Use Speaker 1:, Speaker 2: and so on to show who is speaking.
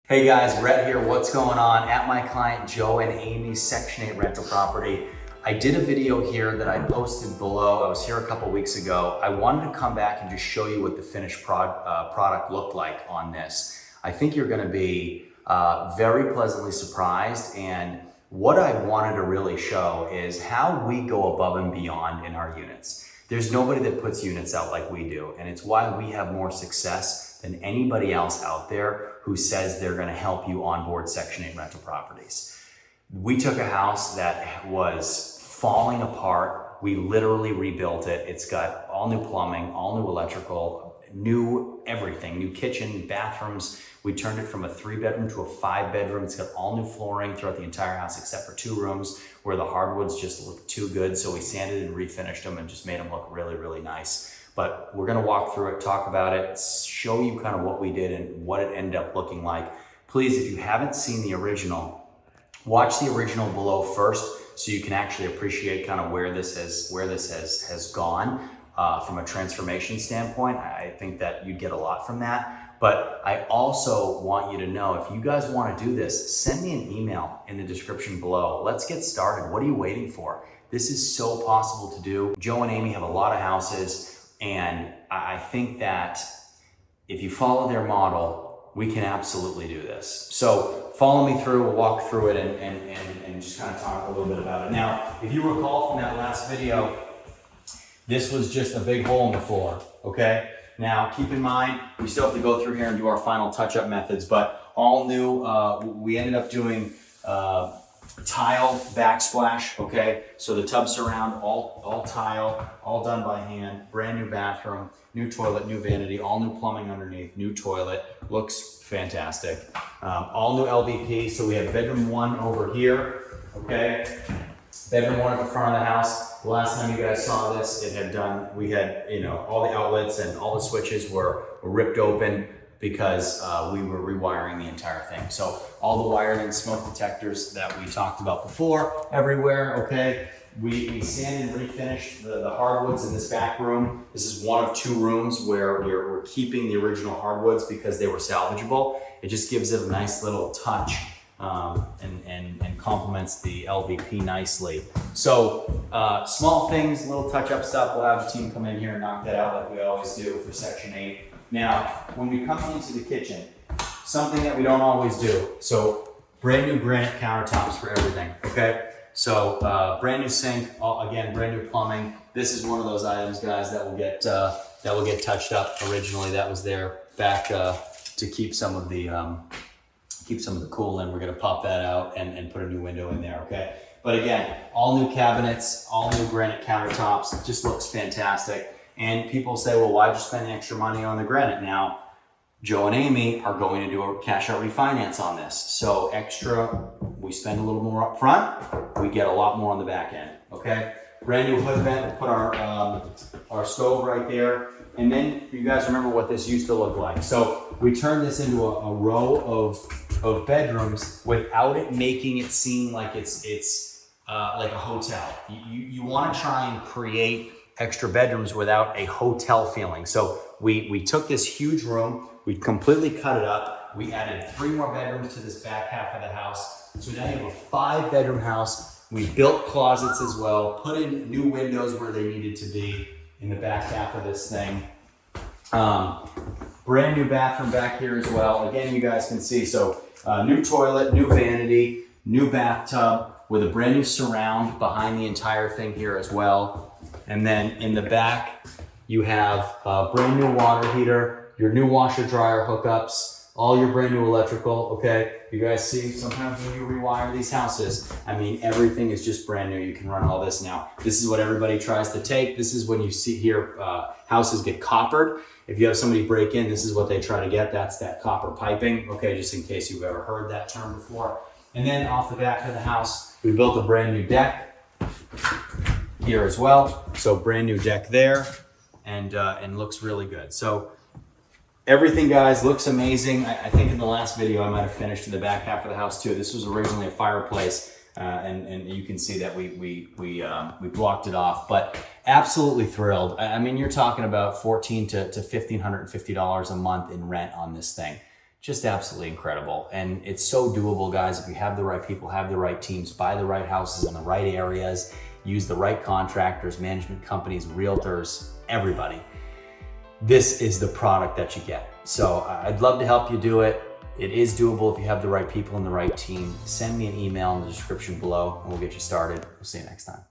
Speaker 1: Hey guys, Rhett here. What's going on? At my client Joe and Amy's Section 8 rental property. I did a video here that I posted below. I was here a couple weeks ago. I wanted to come back and just show you what the finished product looked like on this. I think you're gonna be very pleasantly surprised, and what I wanted to really show is how we go above and beyond in our units. There's nobody that puts units out like we do, and it's why we have more success than anybody else out there who says they're gonna help you onboard Section 8 rental properties. We took a house that was falling apart. We literally rebuilt it. It's got all new plumbing, all new electrical, new everything, new kitchen, bathrooms. We turned it from a 3-bedroom to a 5-bedroom. It's got all new flooring throughout the entire house except for 2 rooms where the hardwoods just looked too good. So we sanded and refinished them and just made them look really, really nice. But we're gonna walk through it, talk about it, show you kind of what we did and what it ended up looking like. Please, if you haven't seen the original, watch the original below first so you can actually appreciate kind of where this has gone from a transformation standpoint. I think that you'd get a lot from that. But I also want you to know, if you guys want to do this, send me an email in the description below. Let's get started. What are you waiting for? This is so possible to do. Joe and Amy have a lot of houses, and I think that if you follow their model, we can absolutely do this. So follow me through, we'll walk through it and just kind of talk a little bit about it. Now, if you recall from that last video, this was just a big hole in the floor, okay? Now, keep in mind, we still have to go through here and do our final touch-up methods, but all new, we ended up doing tile backsplash, okay? So the tub surround, all tile, all done by hand, brand new bathroom, new toilet, new vanity, all new plumbing underneath, new toilet, looks fantastic. All new LVP, so we have bedroom 1 over here, okay? Bedroom 1 at the front of the house. The last time you guys saw this, we had, all the outlets and all the switches were ripped open because we were rewiring the entire thing. So all the wiring and smoke detectors that we talked about before, everywhere, okay? We sanded and refinished the hardwoods in this back room. This is one of 2 rooms where we're keeping the original hardwoods because they were salvageable. It just gives it a nice little touch and complements the LVP nicely. So small things, little touch-up stuff. We'll have the team come in here and knock that out like we always do for Section 8. Now, when we come into the kitchen, something that we don't always do. So brand new granite countertops for everything, okay? So brand new sink, again, brand new plumbing. This is one of those items, guys, that will get touched up. Originally, that was there back to keep some of the cool in. We're gonna pop that out and put a new window in there, okay? But again, all new cabinets, all new granite countertops. It just looks fantastic. And people say, well, why'd you spend the extra money on the granite? Now, Joe and Amy are going to do a cash out refinance on this. So we spend a little more up front, we get a lot more on the back end, okay? Brand new hood vent, we'll put our stove right there. And then you guys remember what this used to look like. So we turned this into a row of bedrooms without it making it seem like it's like a hotel. You want to try and create extra bedrooms without a hotel feeling. So we took this huge room, we completely cut it up. We added 3 more bedrooms to this back half of the house. So now you have a 5-bedroom house. We built closets as well, put in new windows where they needed to be in the back half of this thing. Brand new bathroom back here as well. Again, you guys can see, so new toilet, new vanity, new bathtub with a brand new surround behind the entire thing here as well. And then in the back, you have a brand new water heater, your new washer dryer hookups, all your brand new electrical, okay? You guys see, sometimes when you rewire these houses, I mean, everything is just brand new. You can run all this now. This is what everybody tries to take. This is when you see here, houses get coppered. If you have somebody break in, this is what they try to get. That's that copper piping, okay? Just in case you've ever heard that term before. And then off the back of the house, we built a brand new deck here as well. So brand new deck there and looks really good. So everything, guys, looks amazing. I think in the last video I might have finished in the back half of the house too. This was originally a fireplace and you can see that we blocked it off, but absolutely thrilled. I mean, you're talking about $1,400 to $1,550 a month in rent on this thing. just absolutely incredible. And it's so doable, guys. If you have the right people, have the right teams, buy the right houses in the right areas, use the right contractors, management companies, realtors, everybody. This is the product that you get. So I'd love to help you do it. It is doable if you have the right people and the right team. Send me an email in the description below and we'll get you started. We'll see you next time.